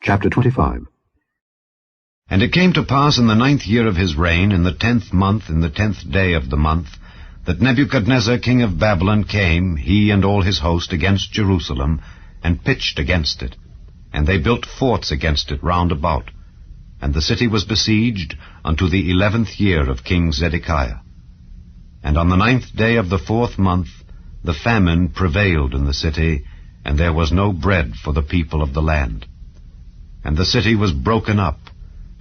Chapter 25. And it came to pass in the 9th year of his reign, in the 10th month, in the 10th day of the month, that Nebuchadnezzar king of Babylon came, he and all his host, against Jerusalem, and pitched against it. And they built forts against it round about. And the city was besieged unto the 11th year of King Zedekiah. And on the 9th day of the 4th month, the famine prevailed in the city, and there was no bread for the people of the land. And the city was broken up,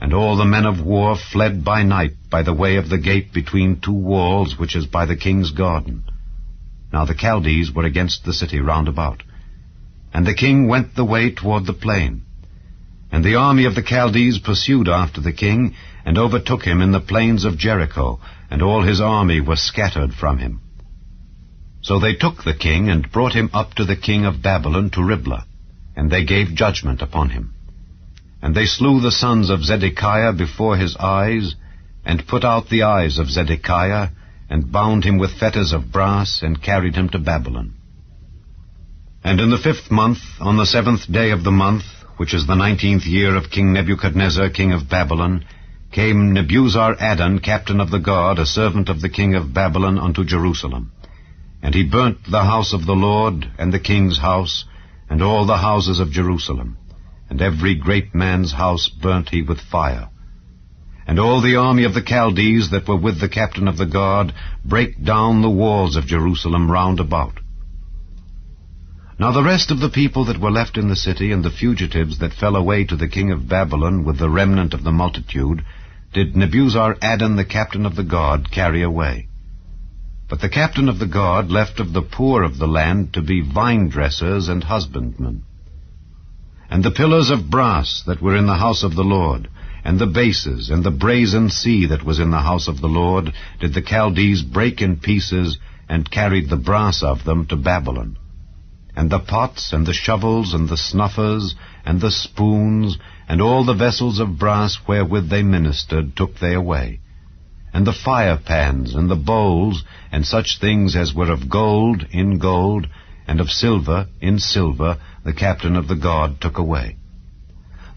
and all the men of war fled by night by the way of the gate between two walls, which is by the king's garden. Now the Chaldees were against the city round about. And the king went the way toward the plain. And the army of the Chaldees pursued after the king, and overtook him in the plains of Jericho, and all his army was scattered from him. So they took the king, and brought him up to the king of Babylon to Riblah, and they gave judgment upon him. And they slew the sons of Zedekiah before his eyes, and put out the eyes of Zedekiah, and bound him with fetters of brass, and carried him to Babylon. And in the 5th month, on the 7th day of the month, which is the 19th year of King Nebuchadnezzar, king of Babylon, came Nebuzaradan, captain of the guard, a servant of the king of Babylon, unto Jerusalem. And he burnt the house of the Lord, and the king's house, and all the houses of Jerusalem. And every great man's house burnt he with fire. And all the army of the Chaldees that were with the captain of the guard brake down the walls of Jerusalem round about. Now the rest of the people that were left in the city, and the fugitives that fell away to the king of Babylon with the remnant of the multitude, did Nebuzaradan the captain of the guard carry away. But the captain of the guard left of the poor of the land to be vine-dressers and husbandmen. And the pillars of brass that were in the house of the Lord, and the bases, and the brazen sea that was in the house of the Lord, did the Chaldees break in pieces, and carried the brass of them to Babylon. And the pots, and the shovels, and the snuffers, and the spoons, and all the vessels of brass wherewith they ministered, took they away. And the fire pans, and the bowls, and such things as were of gold, in gold, and of silver, in silver, the captain of the guard took away.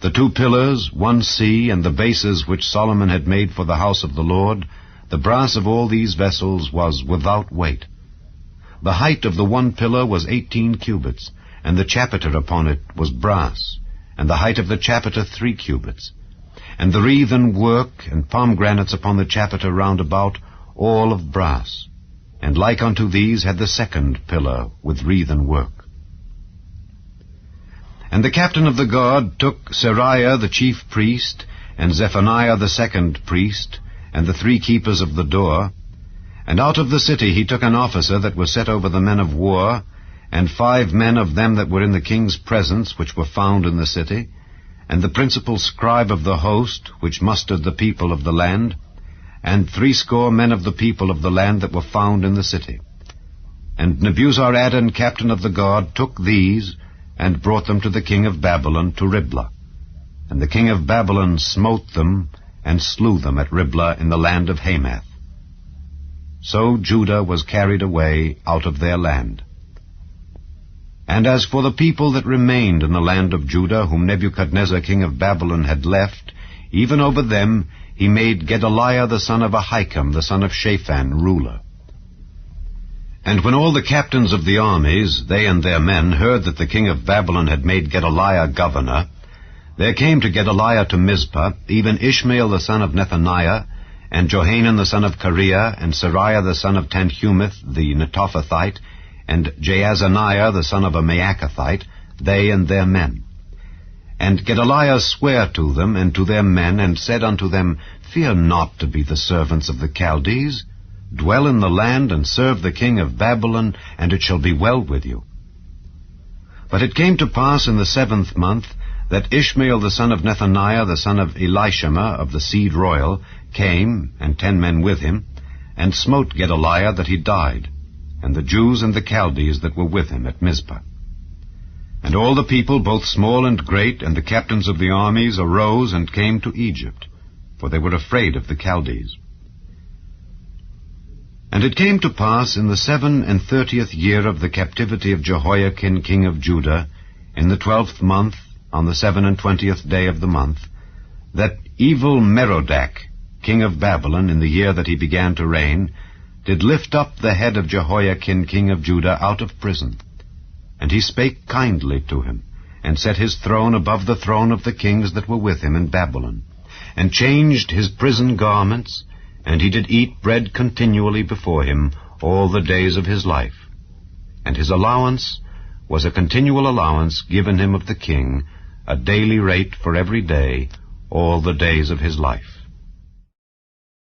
The 2 pillars, 1 sea, and the bases which Solomon had made for the house of the Lord, the brass of all these vessels was without weight. The height of the 1 pillar was 18 cubits, and the chapiter upon it was brass, and the height of the chapiter 3 cubits. And the wreathen work and pomegranates upon the chapiter round about, all of brass. And like unto these had the 2nd pillar with wreathen work. And the captain of the guard took Seraiah the chief priest, and Zephaniah the 2nd priest, and the 3 keepers of the door. And out of the city he took an officer that was set over the men of war, and 5 men of them that were in the king's presence, which were found in the city, and the principal scribe of the host, which mustered the people of the land, and 60 men of the people of the land that were found in the city. And Nebuzaradan, captain of the guard, took these, and brought them to the king of Babylon to Riblah. And the king of Babylon smote them, and slew them at Riblah in the land of Hamath. So Judah was carried away out of their land. And as for the people that remained in the land of Judah, whom Nebuchadnezzar king of Babylon had left, even over them he made Gedaliah the son of Ahikam, the son of Shaphan, ruler. And when all the captains of the armies, they and their men, heard that the king of Babylon had made Gedaliah governor, there came to Gedaliah to Mizpah, even Ishmael the son of Nethaniah, and Johanan the son of Kareah, and Seraiah the son of Tanhumeth the Netophathite, and Jaazaniah the son of a Maacathite, they and their men. And Gedaliah sware to them and to their men, and said unto them, Fear not to be the servants of the Chaldees. Dwell in the land, and serve the king of Babylon, and it shall be well with you. But it came to pass in the 7th month, that Ishmael the son of Nethaniah, the son of Elishama, of the seed royal, came, and 10 men with him, and smote Gedaliah that he died, and the Jews and the Chaldees that were with him at Mizpah. And all the people, both small and great, and the captains of the armies, arose and came to Egypt, for they were afraid of the Chaldees. And it came to pass in the 37th year of the captivity of Jehoiakim king of Judah, in the 12th month, on the 27th day of the month, that evil Merodach, king of Babylon, in the year that he began to reign, did lift up the head of Jehoiakim king of Judah out of prison. And he spake kindly to him, and set his throne above the throne of the kings that were with him in Babylon, and changed his prison garments, and he did eat bread continually before him all the days of his life. And his allowance was a continual allowance given him of the king, a daily rate for every day, all the days of his life.